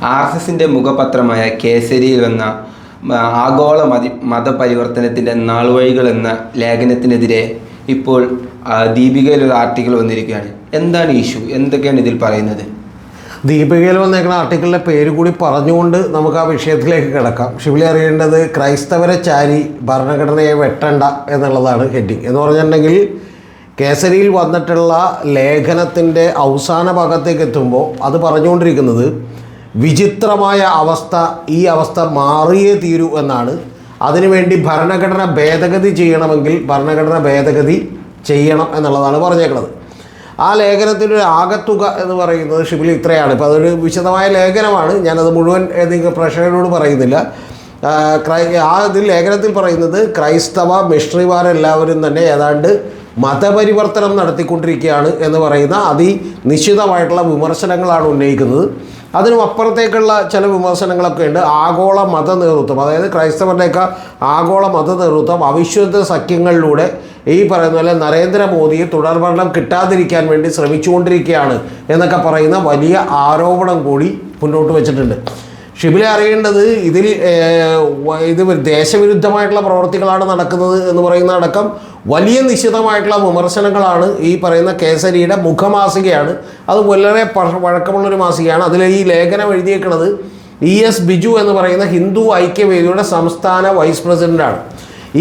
RSSന്റെ മുഖപത്രമായ കേസരിയിൽ വന്ന ആഗോള മതപരിവർത്തനത്തിൻ്റെ നാൾവഴികൾ എന്ന ലേഖനത്തിനെതിരെ ഇപ്പോൾ ദീപികയിൽ ഒരു ആർട്ടിക്കിൾ വന്നിരിക്കുകയാണ്. എന്താണ് ഇഷ്യൂ? എന്തൊക്കെയാണ് ഇതിൽ പറയുന്നത്? ദീപികയിൽ വന്നേക്കുന്ന ആർട്ടിക്കിളിൻ്റെ പേര് കൂടി പറഞ്ഞുകൊണ്ട് നമുക്ക് ആ വിഷയത്തിലേക്ക് കിടക്കാം. ഷിബിലി അറിയേണ്ടത് ക്രൈസ്തവരെ ചാരി ഭരണഘടനയെ വെട്ടണ്ട എന്നുള്ളതാണ് ഹെഡിങ്. എന്ന് പറഞ്ഞിട്ടുണ്ടെങ്കിൽ കേസരിയിൽ വന്നിട്ടുള്ള ലേഖനത്തിൻ്റെ അവസാന ഭാഗത്തേക്ക് എത്തുമ്പോൾ അത് പറഞ്ഞുകൊണ്ടിരിക്കുന്നത് വിചിത്രമായ അവസ്ഥ, ഈ അവസ്ഥ മാറിയേ തീരൂ എന്നാണ്. അതിനുവേണ്ടി ഭരണഘടന ഭേദഗതി ചെയ്യണമെങ്കിൽ ഭരണഘടന ഭേദഗതി ചെയ്യണം എന്നുള്ളതാണ് പറഞ്ഞേക്കുന്നത്. ആ ലേഖനത്തിൻ്റെ ഒരു ആകത്തുക എന്ന് പറയുന്നത് ഷിബിലി ഇത്രയാണ്. ഇപ്പോൾ അതൊരു വിശദമായ ലേഖനമാണ്, ഞാനത് മുഴുവൻ ഏതെങ്കിലും പ്രേക്ഷകരോട് പറയുന്നില്ല. ഇതിൽ ലേഖനത്തിൽ പറയുന്നത് ക്രൈസ്തവ മിഷണറിമാരെല്ലാവരും തന്നെ ഏതാണ്ട് മതപരിവർത്തനം നടത്തിക്കൊണ്ടിരിക്കുകയാണ് എന്ന് പറയുന്ന നിശ്ചിതമായിട്ടുള്ള വിമർശനങ്ങളാണ് ഉന്നയിക്കുന്നത്. അതിനും അപ്പുറത്തേക്കുള്ള ചില വിമർശനങ്ങളൊക്കെ ഉണ്ട്. ആഗോള മത നേതൃത്വം, അതായത് ക്രൈസ്തവരുടെയൊക്കെ ആഗോള മത നേതൃത്വം അവിശുദ്ധ സഖ്യങ്ങളിലൂടെ ഈ പറയുന്ന പോലെ നരേന്ദ്രമോദിയെ തുടർഭരണം കിട്ടാതിരിക്കാൻ വേണ്ടി ശ്രമിച്ചുകൊണ്ടിരിക്കുകയാണ് എന്നൊക്കെ പറയുന്ന വലിയ ആരോപണം കൂടി മുന്നോട്ട് വെച്ചിട്ടുണ്ട്. ഷിബിലെ അറിയേണ്ടത് ഇത് ദേശവിരുദ്ധമായിട്ടുള്ള പ്രവർത്തികളാണ് നടക്കുന്നത് എന്ന് പറയുന്ന അടക്കം വലിയ നിശ്ചിതമായിട്ടുള്ള വിമർശനങ്ങളാണ് ഈ പറയുന്ന കേസരിയുടെ മുഖമാസികയാണ്. അത് വളരെ വഴക്കമുള്ളൊരു മാസികയാണ്. അതിൽ ഈ ലേഖനം എഴുതിയേക്കുന്നത് ES ബിജു എന്ന് പറയുന്ന ഹിന്ദു ഐക്യവേദിയുടെ സംസ്ഥാന വൈസ് പ്രസിഡൻ്റാണ്.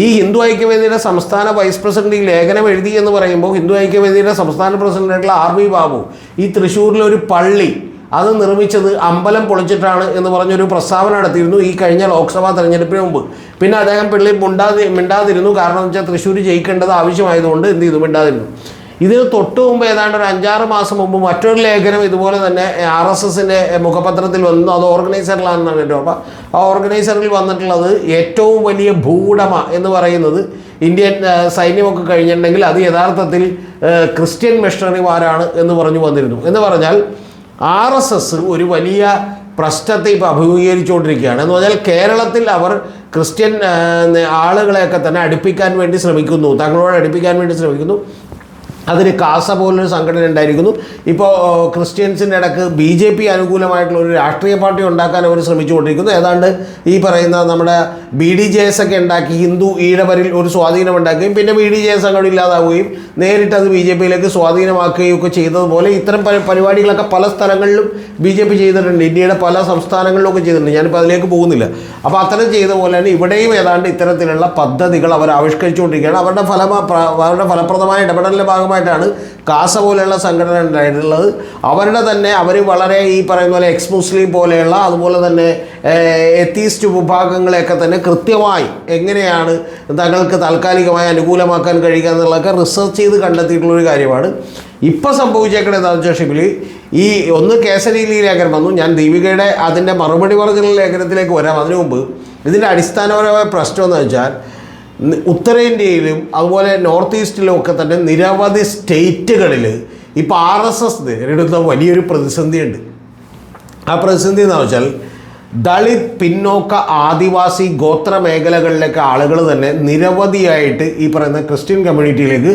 ഈ ഹിന്ദു ഐക്യവേദിയുടെ സംസ്ഥാന വൈസ് പ്രസിഡന്റ് ഈ ലേഖനം എഴുതി എന്ന് പറയുമ്പോൾ ഹിന്ദു ഐക്യവേദിയുടെ സംസ്ഥാന പ്രസിഡന്റായിട്ടുള്ള RV ബാബു ഈ തൃശ്ശൂരിലൊരു പള്ളി അത് നിർമ്മിച്ചത് അമ്പലം പൊളിച്ചിട്ടാണ് എന്ന് പറഞ്ഞൊരു പ്രസ്താവന നടത്തിയിരുന്നു ഈ കഴിഞ്ഞ ലോക്സഭാ തെരഞ്ഞെടുപ്പിന് മുമ്പ്. പിന്നെ അദ്ദേഹം മിണ്ടാതിരുന്നു. കാരണം എന്ന് വെച്ചാൽ തൃശ്ശൂർ ജയിക്കേണ്ടത് ആവശ്യമായതുകൊണ്ട് എന്ത് ചെയ്തു, മിണ്ടാതിരുന്നു. ഇതിന് തൊട്ട് മുമ്പ് ഏതാണ്ട് ഒരു 5-6 മാസം മുമ്പ് മറ്റൊരു ലേഖനം ഇതുപോലെ തന്നെ RSSൻ്റെ മുഖപത്രത്തിൽ വന്നു. അത് ഓർഗനൈസറിലാണെന്നാണ് എൻ്റെ ഓർമ്മ. ആ ഓർഗനൈസറിൽ വന്നിട്ടുള്ളത് ഏറ്റവും വലിയ ഭൂവുടമ എന്ന് പറയുന്നത് ഇന്ത്യൻ സൈന്യമൊക്കെ കഴിഞ്ഞിട്ടുണ്ടെങ്കിൽ അത് യഥാർത്ഥത്തിൽ ക്രിസ്ത്യൻ മിഷണറിമാരാണ് എന്ന് പറഞ്ഞു വന്നിരുന്നു. എന്ന് പറഞ്ഞാൽ RSS ഒരു വലിയ പ്രശ്നത്തെ ഇപ്പോൾ അഭിമുഖീകരിച്ചുകൊണ്ടിരിക്കുകയാണ്. എന്ന് പറഞ്ഞാൽ കേരളത്തിൽ അവർ ക്രിസ്ത്യൻ ആളുകളെയൊക്കെ തന്നെ അടുപ്പിക്കാൻ വേണ്ടി ശ്രമിക്കുന്നു, തങ്ങളോട് അടുപ്പിക്കാൻ വേണ്ടി ശ്രമിക്കുന്നു. അതിന് കാസ പോലൊരു സംഘടന ഉണ്ടായിരിക്കുന്നു. ഇപ്പോൾ ക്രിസ്ത്യൻസിൻ്റെ ഇടയ്ക്ക് BJP അനുകൂലമായിട്ടുള്ള ഒരു രാഷ്ട്രീയ പാർട്ടി ഉണ്ടാക്കാൻ അവർ ശ്രമിച്ചുകൊണ്ടിരിക്കുന്നു. ഏതാണ്ട് ഈ പറയുന്ന നമ്മുടെ BDJS ഒക്കെ ഉണ്ടാക്കി ഹിന്ദു ഈഴവരിൽ ഒരു സ്വാധീനം ഉണ്ടാക്കുകയും പിന്നെ BDJS അങ്ങോട്ട് ഇല്ലാതാവുകയും നേരിട്ട് അത് BJPയിലേക്ക് സ്വാധീനമാക്കുകയും ഒക്കെ ചെയ്തതുപോലെ ഇത്തരം പരിപാടികളൊക്കെ പല സ്ഥലങ്ങളിലും BJP ചെയ്തിട്ടുണ്ട്. ഇന്ത്യയുടെ പല സംസ്ഥാനങ്ങളിലൊക്കെ ചെയ്തിട്ടുണ്ട്. ഞാനിപ്പോൾ അതിലേക്ക് പോകുന്നില്ല. അപ്പോൾ അത്തരം ചെയ്ത പോലെ തന്നെ ഇവിടെയും ഏതാണ്ട് ഇത്തരത്തിലുള്ള പദ്ധതികൾ അവർ ആവിഷ്കരിച്ചുകൊണ്ടിരിക്കുകയാണ്. അവരുടെ ഫലപ്രദമായ ഇടപെടലിൻ്റെ ഭാഗമായിട്ടാണ് കാസ പോലെയുള്ള സംഘടന ഉണ്ടായിട്ടുള്ളത്. അവർ വളരെ ഈ പറയുന്ന പോലെ എക്സ് മുസ്ലിം പോലെയുള്ള അതുപോലെ തന്നെ എത്തീസ്റ്റ് വിഭാഗങ്ങളെയൊക്കെ തന്നെ കൃത്യമായി എങ്ങനെയാണ് തങ്ങൾക്ക് താൽക്കാലികമായി അനുകൂലമാക്കാൻ കഴിയുക എന്നുള്ളതൊക്കെ റിസർച്ച് ചെയ്ത് കണ്ടെത്തിയിട്ടുള്ളൊരു കാര്യമാണ്. ഇപ്പോൾ സംഭവിച്ചേക്കണത് എന്താണെന്ന് വെച്ചാൽ ഷിബിലി ഈ കേസരിയിൽ ഈ ലേഖനം വന്നു. ഞാൻ ദീപികയുടെ അതിൻ്റെ മറുപടി പറഞ്ഞുള്ള ലേഖനത്തിലേക്ക് വരാം. അതിനു മുമ്പ് ഇതിൻ്റെ അടിസ്ഥാനപരമായ പ്രശ്നം എന്ന് വെച്ചാൽ ഉത്തരേന്ത്യയിലും അതുപോലെ നോർത്ത് ഈസ്റ്റിലും ഒക്കെ തന്നെ നിരവധി സ്റ്റേറ്റുകളിൽ ഇപ്പോൾ RSS നേരിടുന്ന വലിയൊരു പ്രതിസന്ധിയുണ്ട്. ആ പ്രതിസന്ധി എന്ന് വെച്ചാൽ ദളിത്, പിന്നോക്ക, ആദിവാസി, ഗോത്ര മേഖലകളിലേക്ക് ആളുകൾ തന്നെ നിരവധിയായിട്ട് ഈ പറയുന്ന ക്രിസ്ത്യൻ കമ്മ്യൂണിറ്റിയിലേക്ക്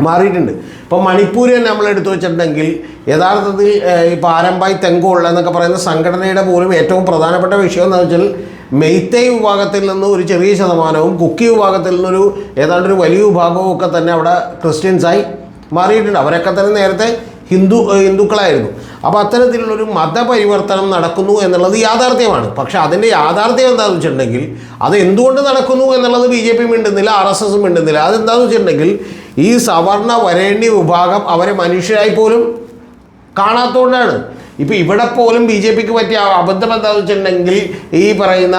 മാറിയിട്ടുണ്ട്. ഇപ്പോൾ മണിപ്പൂർ തന്നെ നമ്മൾ എടുത്തു വെച്ചിട്ടുണ്ടെങ്കിൽ യഥാർത്ഥത്തിൽ ഈ പാരമ്പായ് തെങ്കോൾ എന്നൊക്കെ പറയുന്ന സംഘടനയുടെ പോലും ഏറ്റവും പ്രധാനപ്പെട്ട വിഷയം എന്ന് വെച്ചാൽ മെയ്തേയ് വിഭാഗത്തിൽ നിന്ന് ഒരു ചെറിയ ശതമാനവും കുക്കി വിഭാഗത്തിൽ നിന്നൊരു ഏതാണ്ടൊരു വലിയ വിഭാഗവും ഒക്കെ തന്നെ അവിടെ ക്രിസ്ത്യൻസായി മാറിയിട്ടുണ്ട്. അവരൊക്കെ തന്നെ നേരത്തെ ഹിന്ദുക്കളായിരുന്നു. അപ്പോൾ അത്തരത്തിലുള്ളൊരു മതപരിവർത്തനം നടക്കുന്നു എന്നുള്ളത് യാഥാർത്ഥ്യമാണ്. പക്ഷേ അതിൻ്റെ യാഥാർത്ഥ്യം എന്താണെന്ന് വെച്ചിട്ടുണ്ടെങ്കിൽ അത് എന്തുകൊണ്ട് നടക്കുന്നു എന്നുള്ളത് BJP മിണ്ടുന്നില്ല, RSS മിണ്ടുന്നില്ല. അതെന്താണെന്ന് വെച്ചിട്ടുണ്ടെങ്കിൽ ഈ സവർണ വരേണ്യ വിഭാഗം അവരെ മനുഷ്യരായി പോലും കാണാത്തതുകൊണ്ടാണ്. ഇപ്പോൾ ഇവിടെ പോലും BJPക്ക് പറ്റിയ അബദ്ധം എന്താണെന്ന് വെച്ചിട്ടുണ്ടെങ്കിൽ ഈ പറയുന്ന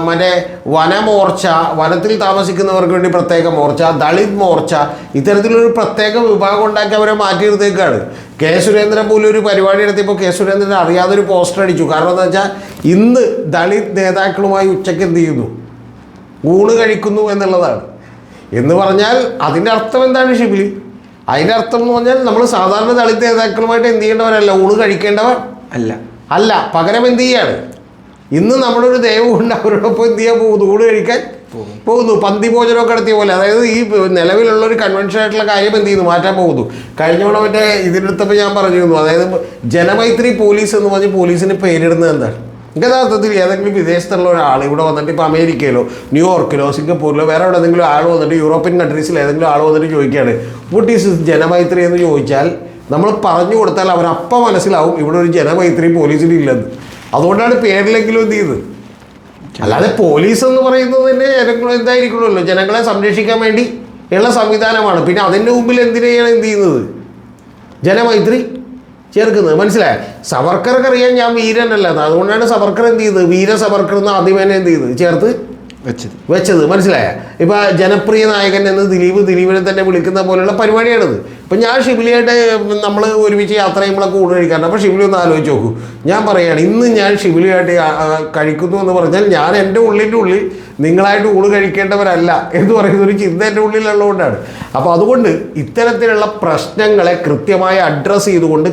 മറ്റേ വനമോർച്ച, വനത്തിൽ താമസിക്കുന്നവർക്ക് വേണ്ടി പ്രത്യേക മോർച്ച, ദളിത് മോർച്ച, ഇത്തരത്തിലൊരു പ്രത്യേക വിഭാഗം ഉണ്ടാക്കി അവരെ മാറ്റി നിർത്തിയേക്കാണ്. സുരേന്ദ്രൻ പോലും ഒരു പരിപാടി നടത്തിയപ്പോൾ സുരേന്ദ്രൻ അറിയാതൊരു പോസ്റ്റർ അടിച്ചു. കാരണം എന്താ വെച്ചാൽ ഇന്ന് ദളിത് നേതാക്കളുമായി ഉച്ചയ്ക്ക് എന്ത് ചെയ്യുന്നു, ഊണ് കഴിക്കുന്നു എന്നുള്ളതാണ്. എന്ന് പറഞ്ഞാൽ അതിൻ്റെ അർത്ഥം എന്താണ് ഷിബിലി? അതിൻ്റെ അർത്ഥം എന്ന് പറഞ്ഞാൽ നമ്മൾ സാധാരണ ദളിത് നേതാക്കളുമായിട്ട് എന്ത് ചെയ്യേണ്ടവരല്ല, ഊണ് കഴിക്കേണ്ടവർ അല്ല, പകരം എന്ത് ചെയ്യാണ്, ഇന്ന് നമ്മുടെ ഒരു ദൈവമുണ്ട് അവരോടൊപ്പം എന്ത് ചെയ്യാൻ പോകുന്നു, ഊണ് കഴിക്കാൻ പോകുന്നു. പന്തി ഭോജനമൊക്കെ നടത്തിയ പോലെ, അതായത് ഈ നിലവിലുള്ള ഒരു കൺവെൻഷൻ ആയിട്ടുള്ള കാര്യം എന്ത് ചെയ്യുന്നു, മാറ്റാൻ പോകുന്നു. കഴിഞ്ഞ തവണ മറ്റേ ഇതിനെടുത്തപ്പോൾ ഞാൻ പറഞ്ഞിരുന്നു, അതായത് ജനമൈത്രി പോലീസ് എന്ന് പറഞ്ഞ് പോലീസിന് പേരിടുന്നത് എന്താണ്? യഥാർത്ഥത്തിൽ ഏതെങ്കിലും വിദേശത്തുള്ള ഒരാൾ ഇവിടെ വന്നിട്ട് ഇപ്പോൾ അമേരിക്കയിലോ ന്യൂയോർക്കിലോ സിംഗപ്പൂരിലോ വേറെ എവിടെയെങ്കിലും ആൾ വന്നിട്ട് യൂറോപ്യൻ കൺട്രീസിൽ ഏതെങ്കിലും ആൾ വന്നിട്ട് ചോദിക്കുകയാണ് വാട്ട് ഈസ് ജനമൈത്രി എന്ന് ചോദിച്ചാൽ നമ്മൾ പറഞ്ഞു കൊടുത്താൽ അവരപ്പം മനസ്സിലാവും ഇവിടെ ഒരു ജനമൈത്രി പോലീസിന് ഇല്ലെന്ന്. അതുകൊണ്ടാണ് പേരിലെങ്കിലും എന്ത് ചെയ്തത്. അല്ലാതെ പോലീസ് എന്ന് പറയുന്നത് തന്നെ ജനങ്ങൾ എന്തായിരിക്കണമല്ലോ, ജനങ്ങളെ സംരക്ഷിക്കാൻ വേണ്ടി ഉള്ള സംവിധാനമാണ്. പിന്നെ അതിൻ്റെ മുമ്പിൽ എന്തിനെയാണ് എന്ത് ചെയ്യുന്നത്, ജനമൈത്രി ചേർക്കുന്നത്. മനസ്സിലായോ? സവർക്കർക്കറിയാൻ ഞാൻ വീരനല്ലെന്ന്, അതുകൊണ്ടാണ് സവർക്കർ എന്ത് ചെയ്തത്, വീര സവർക്കർ എന്ന് ആദ്യമേ എന്ത് ചെയ്ത് ചേർത്ത് വെച്ചത്. മനസ്സിലായ? ഇപ്പം ജനപ്രിയ നായകൻ എന്ന് ദിലീപിനെ തന്നെ വിളിക്കുന്ന പോലെയുള്ള പരിപാടിയാണിത്. ഇപ്പം ഞാൻ ഷിബിലിയായിട്ട് നമ്മൾ ഒരുമിച്ച് യാത്ര ചെയ്യുമ്പോഴൊക്കെ ഊണ് കഴിക്കാറുണ്ട്. അപ്പോൾ ഷിബിലി ഒന്ന് ആലോചിച്ച് നോക്കൂ. ഞാൻ പറയുകയാണ്, ഇന്ന് ഞാൻ ഷിബിലിയായിട്ട് കഴിക്കുന്നു എന്ന് പറഞ്ഞാൽ ഞാൻ എൻ്റെ ഉള്ളിൻ്റെ ഉള്ളിൽ നിങ്ങളായിട്ട് ഊണ് കഴിക്കേണ്ടവരല്ല എന്ന് പറയുന്ന ഒരു ചിന്ത എൻ്റെ ഉള്ളിലുള്ളതുകൊണ്ടാണ്. അപ്പോൾ അതുകൊണ്ട് ഇത്തരത്തിലുള്ള പ്രശ്നങ്ങളെ കൃത്യമായി അഡ്രസ്സ് ചെയ്തുകൊണ്ട്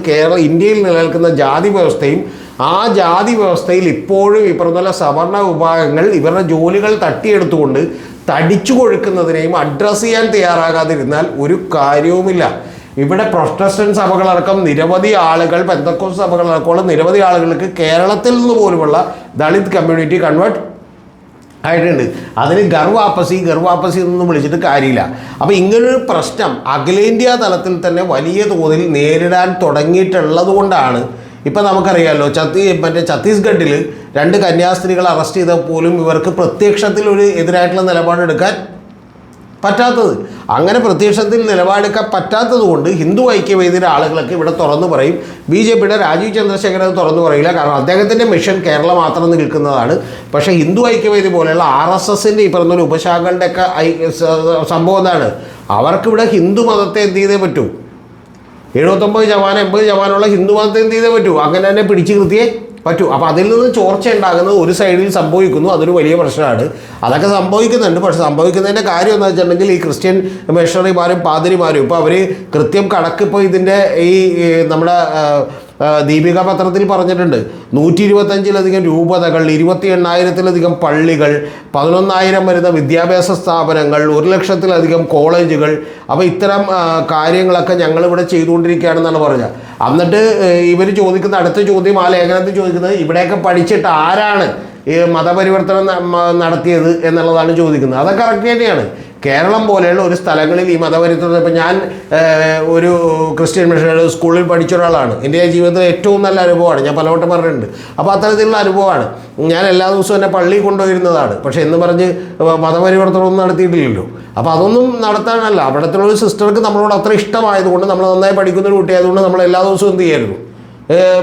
ഇന്ത്യയിൽ നിലനിൽക്കുന്ന ജാതി വ്യവസ്ഥയും ആ ജാതി വ്യവസ്ഥയിൽ ഇപ്പോഴും ഈ പറഞ്ഞ സവർണ വിഭാഗങ്ങൾ ഇവരുടെ ജോലികൾ തട്ടിയെടുത്തുകൊണ്ട് തടിച്ചു കൊഴുക്കുന്നതിനെയും അഡ്രസ്സ് ചെയ്യാൻ തയ്യാറാകാതിരുന്നാൽ ഒരു കാര്യവുമില്ല. ഇവിടെ പ്രൊട്ടസ്റ്റന്റ് സഭകളടക്കം നിരവധി ആളുകൾ, പെന്തക്കോസ്ത് സഭകളടക്കമുള്ള നിരവധി ആളുകൾക്ക് കേരളത്തിൽ നിന്ന് പോലുമുള്ള ദളിത് കമ്മ്യൂണിറ്റി കൺവേർട്ട് ആയിട്ടുണ്ട്. അതിന് ഗർവാപ്പസി എന്നൊന്നും വിളിച്ചിട്ട് കാര്യമില്ല. അപ്പോൾ ഇങ്ങനൊരു പ്രശ്നം അഖിലേന്ത്യാ തലത്തിൽ തന്നെ വലിയ തോതിൽ നേരിടാൻ തുടങ്ങിയിട്ടുള്ളത് കൊണ്ടാണ് ഇപ്പം നമുക്കറിയാമല്ലോ മറ്റേ ഛത്തീസ്ഗഡിൽ 2 കന്യാസ്ത്രീകൾ അറസ്റ്റ് ചെയ്താൽ പോലും ഇവർക്ക് പ്രത്യക്ഷത്തിൽ ഒരു എതിരായിട്ടുള്ള നിലപാടെടുക്കാൻ പറ്റാത്തത്. അങ്ങനെ പ്രത്യക്ഷത്തിൽ നിലപാടെടുക്കാൻ പറ്റാത്തത് കൊണ്ട് ഹിന്ദു ഐക്യവേദിയുടെ ആളുകളൊക്കെ ഇവിടെ തുറന്നു പറയും. BJPയുടെ രാജീവ് ചന്ദ്രശേഖരൻ അത് തുറന്നു പറയില്ല, കാരണം അദ്ദേഹത്തിൻ്റെ മിഷൻ കേരളം മാത്രം നിൽക്കുന്നതാണ്. പക്ഷേ ഹിന്ദു ഐക്യവേദി പോലെയുള്ള RSSൻ്റെ ഈ പറഞ്ഞ ഉപശാഖകളുടെയൊക്കെ സംഭവം എന്താണ്, അവർക്കിവിടെ ഹിന്ദു മതത്തെ എന്ത് ചെയ്തേ പറ്റൂ, 79% 80% ഹിന്ദു മതത്തെ എന്ത് ചെയ്തേ പറ്റൂ, അങ്ങനെ തന്നെ പിടിച്ചു നിർത്തിയേ പറ്റൂ. അപ്പോൾ അതിൽ നിന്ന് ചോർച്ച ഉണ്ടാകുന്നത് ഒരു സൈഡിൽ സംഭവിക്കുന്നു, അതൊരു വലിയ പ്രശ്നമാണ്. അതൊക്കെ സംഭവിക്കുന്നുണ്ട്. പക്ഷെ സംഭവിക്കുന്നതിൻ്റെ കാര്യം എന്താ വെച്ചിട്ടുണ്ടെങ്കിൽ ഈ ക്രിസ്ത്യൻ മിഷണറിമാരും പാതിരിമാരും ഇപ്പോൾ അവർ കൃത്യം കണക്ക് ഇപ്പോൾ ഇതിൻ്റെ ഈ നമ്മുടെ ദീപിക പത്രത്തിൽ പറഞ്ഞിട്ടുണ്ട്. 125-ലധികം രൂപതകൾ, 28,000-ലധികം പള്ളികൾ, 11,000 വരുന്ന വിദ്യാഭ്യാസ സ്ഥാപനങ്ങൾ, 1,00,000-ലധികം കോളേജുകൾ. അപ്പോൾ ഇത്തരം കാര്യങ്ങളൊക്കെ ഞങ്ങളിവിടെ ചെയ്തുകൊണ്ടിരിക്കുകയാണെന്നാണ് പറഞ്ഞത്. എന്നിട്ട് ഇവർ ചോദിക്കുന്ന അടുത്ത ചോദ്യം, ആ ലേഖനത്തിൽ ചോദിക്കുന്നത്, ഇവിടെയൊക്കെ പഠിച്ചിട്ട് ആരാണ് ഈ മതപരിവർത്തനം നടത്തിയത് എന്നുള്ളതാണ് ചോദിക്കുന്നത്. അതൊക്കെ കറക്റ്റ് തന്നെയാണ്. കേരളം പോലെയുള്ള ഒരു സ്ഥലങ്ങളിൽ ഈ മതപരിവർത്തനം, ഇപ്പം ഞാൻ ഒരു ക്രിസ്ത്യൻ മിഷണറി സ്കൂളിൽ പഠിച്ച ഒരാളാണ്. എൻ്റെ ജീവിതത്തിൽ ഏറ്റവും നല്ല അനുഭവമാണ്, ഞാൻ പലവട്ടം പറഞ്ഞിട്ടുണ്ട്. അപ്പോൾ അത്തരത്തിലുള്ള അനുഭവമാണ്. ഞാൻ എല്ലാ ദിവസവും എന്നെ പള്ളിയിൽ കൊണ്ടുവരുന്നതാണ്. പക്ഷേ എന്ന് പറഞ്ഞ് മതപരിവർത്തനമൊന്നും നടത്തിയിട്ടില്ലല്ലോ. അപ്പോൾ അതൊന്നും നടത്താനല്ല, അവിടത്തുള്ള ഒരു സിസ്റ്റർക്ക് നമ്മളോട് അത്ര ഇഷ്ടമായതുകൊണ്ട്, നമ്മൾ നന്നായി പഠിക്കുന്നൊരു കുട്ടിയായതുകൊണ്ട് നമ്മൾ എല്ലാ ദിവസവും എന്ത് ചെയ്യായിരുന്നു,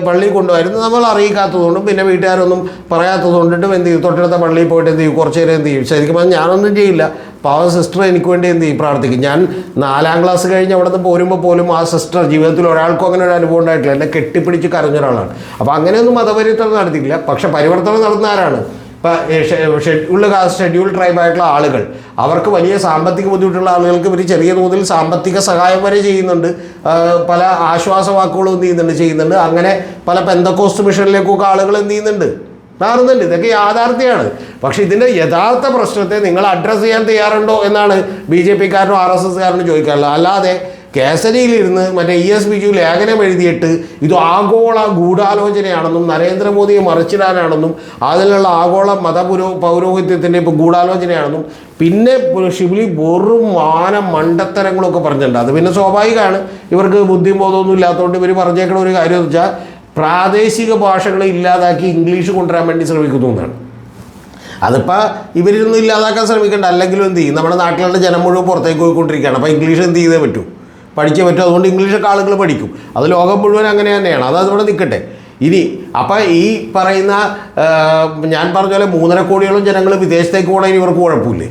പള്ളിയിൽ കൊണ്ടുവരുന്നു. നമ്മൾ അറിയിക്കാത്തതുകൊണ്ടും പിന്നെ വീട്ടുകാരൊന്നും പറയാത്തതുകൊണ്ടിട്ടും എന്ത് ചെയ്യും, തൊട്ടടുത്ത പള്ളിയിൽ പോയിട്ട് എന്ത് ചെയ്യും, കുറച്ച് നേരം എന്ത് ചെയ്യും. ശരിക്കും പറഞ്ഞാൽ ഞാനൊന്നും ചെയ്യില്ല, പാവ സിസ്റ്റർ എനിക്ക് വേണ്ടി എന്ത് ചെയ്യും, പ്രാർത്ഥിക്കും. ഞാൻ 4ാം ക്ലാസ് കഴിഞ്ഞ് അവിടെ നിന്ന് പോരുമ്പോൾ പോലും ആ സിസ്റ്റർ ജീവിതത്തിൽ ഒരാൾക്കും അങ്ങനെ ഒരു അനുഭവം ഉണ്ടായിട്ടില്ല, എന്നെ കെട്ടിപ്പിടിച്ച് കരഞ്ഞ ഒരാളാണ്. അപ്പോൾ അങ്ങനെയൊന്നും മതപരിവർത്തനം നടത്തിയില്ല. പക്ഷെ പരിവർത്തനം നടത്തുന്ന ആരാണ്? ഇപ്പോൾ ഷെഡ്യൂൾ ട്രൈബായിട്ടുള്ള ആളുകൾ, അവർക്ക് വലിയ സാമ്പത്തിക ബുദ്ധിമുട്ടുള്ള ആളുകൾക്ക് ഇവർ ചെറിയ തോതിൽ സാമ്പത്തിക സഹായം വരെ ചെയ്യുന്നുണ്ട്. പല ആശ്വാസ വാക്കുകളും എന്ത് ചെയ്യുന്നുണ്ട്. അങ്ങനെ പല പെന്തക്കോസ്റ്റ് മിഷനിലേക്കൊക്കെ ആളുകൾ എന്ത് ചെയ്യുന്നുണ്ട്, മാറുന്നുണ്ട്. ഇതൊക്കെ യാഥാർത്ഥ്യമാണ്. പക്ഷേ ഇതിൻ്റെ യഥാർത്ഥ പ്രശ്നത്തെ നിങ്ങൾ അഡ്രസ്സ് ചെയ്യാൻ തയ്യാറുണ്ടോ എന്നാണ് BJPക്കാരനോ RSSകാരനോ ചോദിക്കാറുള്ളത്. അല്ലാതെ കേസരിയിലിരുന്ന് മറ്റേ ES ബിജു ലേഖനം എഴുതിയിട്ട് ഇത് ആഗോള ഗൂഢാലോചനയാണെന്നും നരേന്ദ്രമോദിയെ മറിച്ചിടാനാണെന്നും അതിലുള്ള ആഗോള പൗരോഹിത്യത്തിൻ്റെ ഇപ്പോൾ ഗൂഢാലോചനയാണെന്നും പിന്നെ ഷിബിലി വെറും മണ്ടത്തരങ്ങളൊക്കെ പറഞ്ഞിട്ടുണ്ട്. അത് പിന്നെ സ്വാഭാവികമാണ്, ഇവർക്ക് ബുദ്ധിയും ബോധമൊന്നും ഇല്ലാത്തതുകൊണ്ട് ഇവർ പറഞ്ഞേക്കണ ഒരു കാര്യം എന്ന് വെച്ചാൽ പ്രാദേശിക ഭാഷകളെ ഇല്ലാതാക്കി ഇംഗ്ലീഷ് കൊണ്ടുവരാൻ വേണ്ടി ശ്രമിക്കുന്നു എന്നാണ്. അതിപ്പോൾ ഇവരൊന്നും ഇല്ലാതാക്കാൻ ശ്രമിക്കേണ്ട, അല്ലെങ്കിലും എന്ത് ചെയ്യും, നമ്മുടെ നാട്ടിലുള്ള ജനം മുഴുവൻ പുറത്തേക്ക് പോയിക്കൊണ്ടിരിക്കുകയാണ്. അപ്പോൾ ഇംഗ്ലീഷ് എന്ത് ചെയ്തേ പറ്റൂ, പഠിച്ചേ പറ്റും. അതുകൊണ്ട് ഇംഗ്ലീഷൊക്കെ ആളുകൾ പഠിക്കും. അത് ലോകം മുഴുവൻ അങ്ങനെ തന്നെയാണ്. അത് ഇവിടെ നിൽക്കട്ടെ. ഇനി അപ്പോൾ ഈ പറയുന്ന ഞാൻ പറഞ്ഞ പോലെ 3.5 കോടിയോളം ജനങ്ങൾ വിദേശത്തേക്ക് പോകണമെങ്കിൽ ഇവർക്ക് കുഴപ്പമില്ലേ?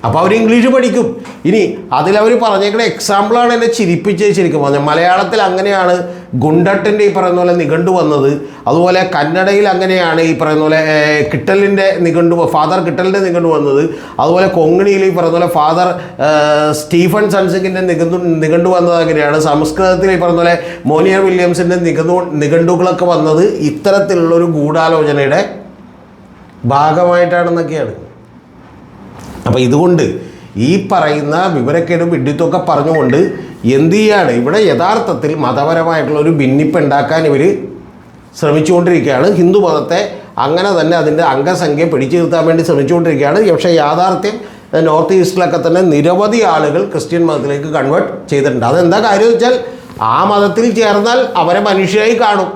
അപ്പോൾ അവർ ഇംഗ്ലീഷ് പഠിക്കും. ഇനി അതിലവർ പറഞ്ഞേക്കുന്ന എക്സാമ്പിളാണ് എന്നെ ചിരിപ്പിച്ചത്. ശരിക്കും പറഞ്ഞാൽ മലയാളത്തിൽ അങ്ങനെയാണ് ഗുണ്ടട്ടിൻ്റെ ഈ പറയുന്ന പോലെ നിഘണ്ടു വന്നത്. അതുപോലെ കന്നഡയിൽ അങ്ങനെയാണ് ഈ പറയുന്ന പോലെ കിട്ടലിൻ്റെ നിഘണ്ടു, ഫാദർ കിട്ടലിൻ്റെ നിഘണ്ടു വന്നത്. അതുപോലെ കൊങ്ങിണിയിൽ ഈ പറയുന്ന പോലെ ഫാദർ സ്റ്റീഫൻ സൺസിങ്ങിൻ്റെ നിഘണ്ടു വന്നത് അങ്ങനെയാണ്. സംസ്കൃതത്തിൽ ഈ പറയുന്ന പോലെ മോനിയർ വില്യംസിൻ്റെ നിഘണ്ടുക്കളൊക്കെ വന്നത് ഇത്തരത്തിലുള്ളൊരു ഗൂഢാലോചനയുടെ ഭാഗമായിട്ടാണെന്നൊക്കെയാണ്. അപ്പോൾ ഇതുകൊണ്ട് ഈ പറയുന്ന വിവരക്കേടും വിഡ്ഢിത്വമൊക്കെ പറഞ്ഞുകൊണ്ട് എന്ത് ചെയ്യാണ്, ഇവിടെ യഥാർത്ഥത്തിൽ മതപരമായിട്ടുള്ള ഒരു ഭിന്നിപ്പ് ഉണ്ടാക്കാൻ ഇവർ ശ്രമിച്ചുകൊണ്ടിരിക്കുകയാണ്. ഹിന്ദു മതത്തെ അങ്ങനെ തന്നെ അതിൻ്റെ അംഗസംഖ്യ പിടിച്ചു നിർത്താൻ വേണ്ടി ശ്രമിച്ചുകൊണ്ടിരിക്കുകയാണ്. പക്ഷേ യാഥാർത്ഥ്യം നോർത്ത് ഈസ്റ്റിലൊക്കെ തന്നെ നിരവധി ആളുകൾ ക്രിസ്ത്യൻ മതത്തിലേക്ക് കൺവേർട്ട് ചെയ്തിട്ടുണ്ട്. അതെന്താ കാര്യം വെച്ചാൽ ആ മതത്തിൽ ചേർന്നാൽ അവരെ മനുഷ്യരായി കാണും.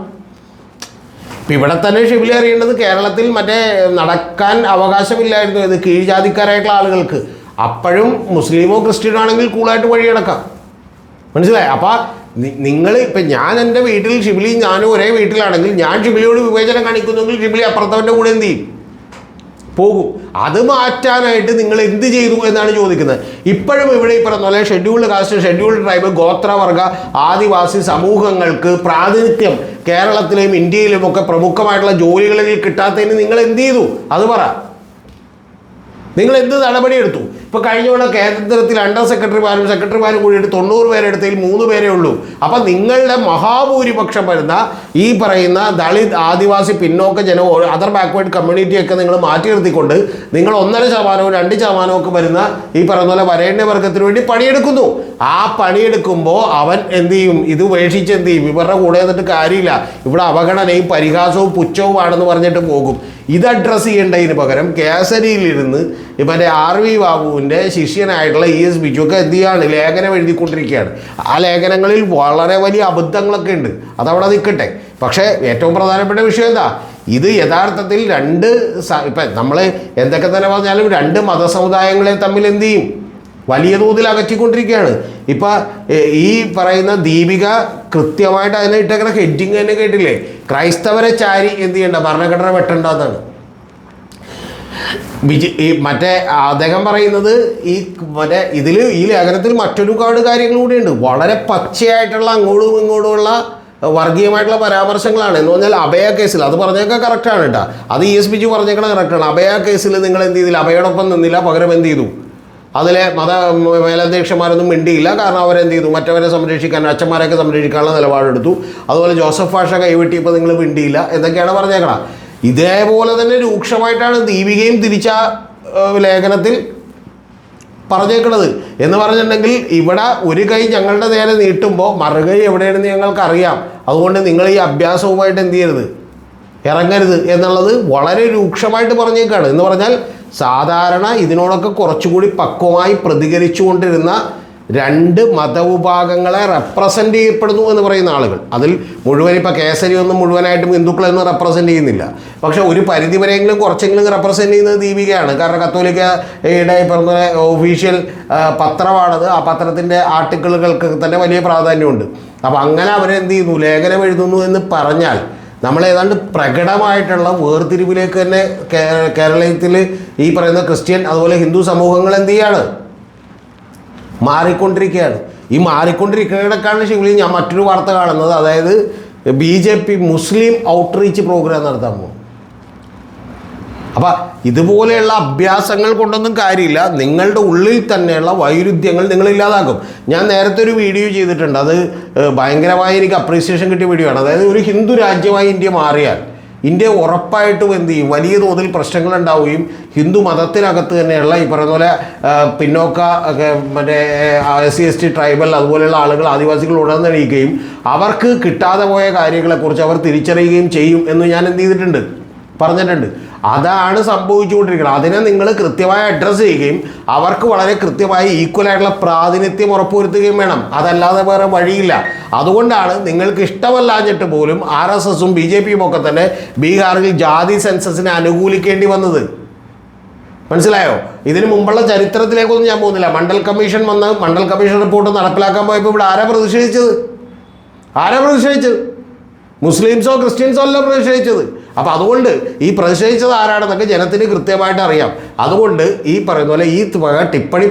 ഇപ്പം ഇവിടെ തന്നെ ഷിബിലി അറിയേണ്ടത് കേരളത്തിൽ മറ്റേ നടക്കാൻ അവകാശമില്ലായിരുന്നു ഇത് കീഴ്ജാതിക്കാരായിട്ടുള്ള ആളുകൾക്ക്. അപ്പോഴും മുസ്ലിമോ ക്രിസ്ത്യനോ ആണെങ്കിൽ കൂളായിട്ട് വഴിയടക്കാം. മനസ്സിലായി? അപ്പോൾ നിങ്ങൾ ഇപ്പം ഞാൻ എൻ്റെ വീട്ടിൽ ഷിബിലിയും ഞാനും ഒരേ വീട്ടിലാണെങ്കിൽ ഞാൻ ഷിബിലിയോട് വിവേചനം കാണിക്കുന്നെങ്കിൽ ഷിബിലി അപ്പുറത്തവൻ്റെ കൂടെ എന്ത് ചെയ്യും? പോകും. അത് മാറ്റാനായിട്ട് നിങ്ങൾ എന്ത് ചെയ്തു എന്നാണ് ചോദിക്കുന്നത്. ഇപ്പോഴും ഇവിടെ ഈ പറഞ്ഞ പോലെ ഷെഡ്യൂൾഡ് കാസ്റ്റ്, ഷെഡ്യൂൾഡ് ട്രൈബ്, ഗോത്രവർഗ ആദിവാസി സമൂഹങ്ങൾക്ക് പ്രാതിനിധ്യം കേരളത്തിലെയും ഇന്ത്യയിലുമൊക്കെ പ്രമുഖമായിട്ടുള്ള ജോലികളിൽ കിട്ടാത്തതിന് നിങ്ങൾ എന്ത് ചെയ്തു? അത് പറ. നിങ്ങൾ എന്ത് നടപടിയെടുത്തു? ഇപ്പോൾ കഴിഞ്ഞ കേന്ദ്രത്തിൽ അണ്ടർ സെക്രട്ടറിമാരും കൂടിയിട്ട് 90 പേരെടുത്തതിൽ 3 പേരേ ഉള്ളൂ. അപ്പം നിങ്ങളുടെ മഹാഭൂരിപക്ഷം വരുന്ന ഈ പറയുന്ന ദളിത്, ആദിവാസി, പിന്നോക്ക ജനം, അതർ ബാക്ക്വേർഡ് കമ്മ്യൂണിറ്റിയൊക്കെ നിങ്ങൾ മാറ്റി നിർത്തിക്കൊണ്ട് നിങ്ങൾ 1.5%, 2% ഒക്കെ വരുന്ന ഈ പറയുന്ന പോലെ വരേണ്യ വർഗത്തിന് വേണ്ടി പണിയെടുക്കുന്നു. ആ പണിയെടുക്കുമ്പോൾ അവൻ എന്ത് ചെയ്യും? ഇത് ഉപേക്ഷിച്ച് എന്ത് ചെയ്യും? ഇവരുടെ കൂടെ എന്നിട്ട് കാര്യമില്ല, ഇവിടെ അവഗണനയും പരിഹാസവും പുച്ഛവുമാണെന്ന് പറഞ്ഞിട്ട് പോകും. ഇത് അഡ്രസ്സ് ചെയ്യേണ്ടതിന് പകരം കേസരിയിലിരുന്ന് ഇവൻ്റെ RV ബാബുവിൻ്റെ ശിഷ്യനായിട്ടുള്ള ES ബിജു ഒക്കെ എന്ത് ചെയ്യാണ്? ലേഖനം എഴുതിക്കൊണ്ടിരിക്കുകയാണ്. ആ ലേഖനങ്ങളിൽ വളരെ വലിയ അബദ്ധങ്ങളൊക്കെ ഉണ്ട്. അതവിടെ നിൽക്കട്ടെ. പക്ഷേ ഏറ്റവും പ്രധാനപ്പെട്ട വിഷയം എന്താ? ഇത് യഥാർത്ഥത്തിൽ ഇപ്പം നമ്മൾ എന്തൊക്കെ തന്നെ പറഞ്ഞാലും 2 മതസമുദായങ്ങളെ തമ്മിൽ എന്ത് ചെയ്യും? വലിയ തോതിൽ അകറ്റിക്കൊണ്ടിരിക്കുകയാണ്. ഇപ്പം ഈ പറയുന്ന ദീപിക കൃത്യമായിട്ട് അതിനെ ഇട്ടേക്കുന്ന ഹെഡിങ് തന്നെ കേട്ടില്ലേ? ക്രൈസ്തവരെ ചാരി എന്ത് ചെയ്യണ്ട, ഭരണഘടന വെട്ടണ്ടെന്നാണ്. ഈ മറ്റേ അദ്ദേഹം പറയുന്നത് ഈ ലേഖനത്തിൽ മറ്റൊരു കാര്യങ്ങൾ കൂടിയുണ്ട്. വളരെ പച്ചയായിട്ടുള്ള അങ്ങോട്ടും ഇങ്ങോട്ടുമുള്ള വർഗീയമായിട്ടുള്ള പരാമർശങ്ങളാണ്. എന്ന് പറഞ്ഞാൽ അഭയ കേസിൽ അത് പറഞ്ഞേക്കാൻ കറക്റ്റാണ് കേട്ടോ. അത് ES ബിജു പറഞ്ഞേക്കണ കറക്റ്റാണ്. അഭയ കേസിൽ നിങ്ങൾ എന്ത് ചെയ്തില്ല? അഭയോടൊപ്പം നിന്നില്ല, പകരം എന്ത് ചെയ്തു? അതിലെ മേലധ്യക്ഷന്മാരൊന്നും മിണ്ടിയില്ല. കാരണം അവരെന്ത് ചെയ്തു? മറ്റവരെ സംരക്ഷിക്കാൻ, അച്ഛന്മാരെയൊക്കെ സംരക്ഷിക്കാനുള്ള നിലപാടെടുത്തു. അതുപോലെ ജോസഫ് ഭാഷ കൈവെട്ടിയപ്പോൾ നിങ്ങൾ മിണ്ടിയില്ല എന്നൊക്കെയാണ് പറഞ്ഞേക്കണം. ഇതേപോലെ തന്നെ രൂക്ഷമായിട്ടാണ് ദീപികയും തിരിച്ച ലേഖനത്തിൽ പറഞ്ഞേക്കണത്. എന്ന് പറഞ്ഞിട്ടുണ്ടെങ്കിൽ ഇവിടെ ഒരു കൈ ഞങ്ങളുടെ നേരെ നീട്ടുമ്പോൾ മറുകൈ എവിടെയാണെന്ന് ഞങ്ങൾക്കറിയാം. അതുകൊണ്ട് നിങ്ങൾ ഈ അഭ്യാസവുമായിട്ട് എന്ത് ചെയ്യരുത്, ഇറങ്ങരുത് എന്നുള്ളത് വളരെ രൂക്ഷമായിട്ട് പറഞ്ഞേക്കാണ്. എന്ന് പറഞ്ഞാൽ സാധാരണ ഇതിനോടൊക്കെ കുറച്ചുകൂടി പക്വമായി പ്രതികരിച്ചു കൊണ്ടിരുന്ന 2 മതവിഭാഗങ്ങളെ റെപ്രസെൻ്റ് ചെയ്യപ്പെടുന്നു എന്ന് പറയുന്ന ആളുകൾ, അതിൽ മുഴുവൻ ഇപ്പോൾ കേസരി ഒന്നും മുഴുവനായിട്ടും ഹിന്ദുക്കളെയൊന്നും റെപ്രസെൻ്റ് ചെയ്യുന്നില്ല. പക്ഷേ ഒരു പരിധിവരെയെങ്കിലും കുറച്ചെങ്കിലും റെപ്രസെൻ്റ് ചെയ്യുന്നത് ദീപികയാണ്. കാരണം കത്തോലിക്കയുടെ പറഞ്ഞ ഒഫീഷ്യൽ പത്രമാണത്. ആ പത്രത്തിൻ്റെ ആർട്ടിക്കിളുകൾക്ക് തന്നെ വലിയ പ്രാധാന്യമുണ്ട്. അപ്പോൾ അങ്ങനെ അവരെന്ത് ചെയ്യുന്നു? ലേഖനം എഴുതുന്നു എന്ന് പറഞ്ഞാൽ നമ്മൾ ഏതാണ്ട് പ്രകടമായിട്ടുള്ള വേർതിരിവിലേക്ക് തന്നെ കേരളത്തിൽ ഈ പറയുന്ന ക്രിസ്ത്യൻ അതുപോലെ ഹിന്ദു സമൂഹങ്ങൾ എന്ത് ചെയ്യാണ്? മാറിക്കൊണ്ടിരിക്കുകയാണ്. ഈ മാറിക്കൊണ്ടിരിക്കുന്നതിനൊക്കെയാണ് ശിവലി ഞാൻ മറ്റൊരു വാർത്ത കാണുന്നത്. അതായത് BJP മുസ്ലിം ഔട്ട്റീച്ച് പ്രോഗ്രാം നടത്താൻ പോകും. അപ്പം ഇതുപോലെയുള്ള അഭ്യാസങ്ങൾ കൊണ്ടൊന്നും കാര്യമില്ല. നിങ്ങളുടെ ഉള്ളിൽ തന്നെയുള്ള വൈരുദ്ധ്യങ്ങൾ നിങ്ങൾ ഇല്ലാതാക്കും. ഞാൻ നേരത്തെ ഒരു വീഡിയോ ചെയ്തിട്ടുണ്ട്. അത് ഭയങ്കരമായി എനിക്ക് അപ്രീസിയേഷൻ കിട്ടിയ വീഡിയോ ആണ്. അതായത് ഒരു ഹിന്ദു രാജ്യമായി ഇന്ത്യ മാറിയാൽ ഇന്ത്യ ഉറപ്പായിട്ടും എന്ത് ചെയ്യും? വലിയ തോതിൽ പ്രശ്നങ്ങൾ ഉണ്ടാവുകയും ഹിന്ദു മതത്തിനകത്ത് തന്നെയുള്ള ഈ പറയുന്ന പോലെ പിന്നോക്ക മറ്റേ SC ST ട്രൈബൽ അതുപോലെയുള്ള ആളുകൾ, ആദിവാസികൾ ഉണർന്നെണീക്കുകയും അവർക്ക് കിട്ടാതെ പോയ കാര്യങ്ങളെക്കുറിച്ച് അവർ തിരിച്ചറിയുകയും ചെയ്യും എന്ന് ഞാൻ എന്ത് ചെയ്തിട്ടുണ്ട്? പറഞ്ഞിട്ടുണ്ട്. അതാണ് സംഭവിച്ചുകൊണ്ടിരിക്കുന്നത്. അതിനെ നിങ്ങൾ കൃത്യമായി അഡ്രസ്സ് ചെയ്യുകയും അവർക്ക് വളരെ കൃത്യമായി ഈക്വലായിട്ടുള്ള പ്രാതിനിധ്യം ഉറപ്പുവരുത്തുകയും വേണം. അതല്ലാതെ വേറെ വഴിയില്ല. അതുകൊണ്ടാണ് നിങ്ങൾക്ക് ഇഷ്ടമല്ലാഞ്ഞിട്ട് പോലും RSSും BJPയും ഒക്കെ തന്നെ ബീഹാറിൽ ജാതി സെൻസസിനെ അനുകൂലിക്കേണ്ടി വന്നത്. മനസ്സിലായോ? ഇതിന് മുമ്പുള്ള ചരിത്രത്തിലേക്കൊന്നും ഞാൻ പോകുന്നില്ല. മണ്ഡൽ കമ്മീഷൻ റിപ്പോർട്ട് നടപ്പിലാക്കാൻ പോയപ്പോൾ ഇവിടെ ആരാ പ്രതിഷേധിച്ചത്? മുസ്ലിംസോ ക്രിസ്ത്യൻസോ അല്ല പ്രതിഷേധിച്ചത്. അപ്പോൾ അതുകൊണ്ട് ഈ പ്രതിഷേധിച്ചത് ആരാണെന്നൊക്കെ ജനത്തിന് കൃത്യമായിട്ട് അറിയാം. അതുകൊണ്ട് ഈ പറയുന്ന പോലെ ഈ ടിപ്പണി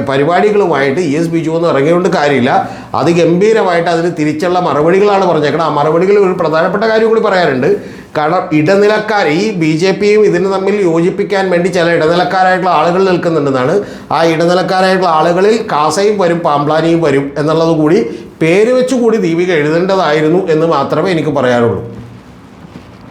പരിപാടികളുമായിട്ട് ES ബിജു ഒന്നും ഇറങ്ങിയോണ്ട് കാര്യമില്ല. അതിഗംഭീരമായിട്ട് അതിന് തിരിച്ചുള്ള മറുപടികളാണ് പറഞ്ഞേക്കണം. ആ മറുപടികളിൽ ഒരു പ്രധാനപ്പെട്ട കാര്യം കൂടി പറയാറുണ്ട്. കാരണം ഇടനിലക്കാർ, ഈ BJPയും ഇതിന് തമ്മിൽ യോജിപ്പിക്കാൻ വേണ്ടി ചില ഇടനിലക്കാരായിട്ടുള്ള ആളുകൾ നിൽക്കുന്നുണ്ടെന്നാണ്. ആ ഇടനിലക്കാരായിട്ടുള്ള ആളുകളിൽ കാസയും വരും, പാംപ്ലാനിയും വരും എന്നുള്ളത് കൂടി പേര് വെച്ചുകൂടി ദീപിക എഴുതേണ്ടതായിരുന്നു എന്ന് മാത്രമേ എനിക്ക് പറയാനുള്ളൂ.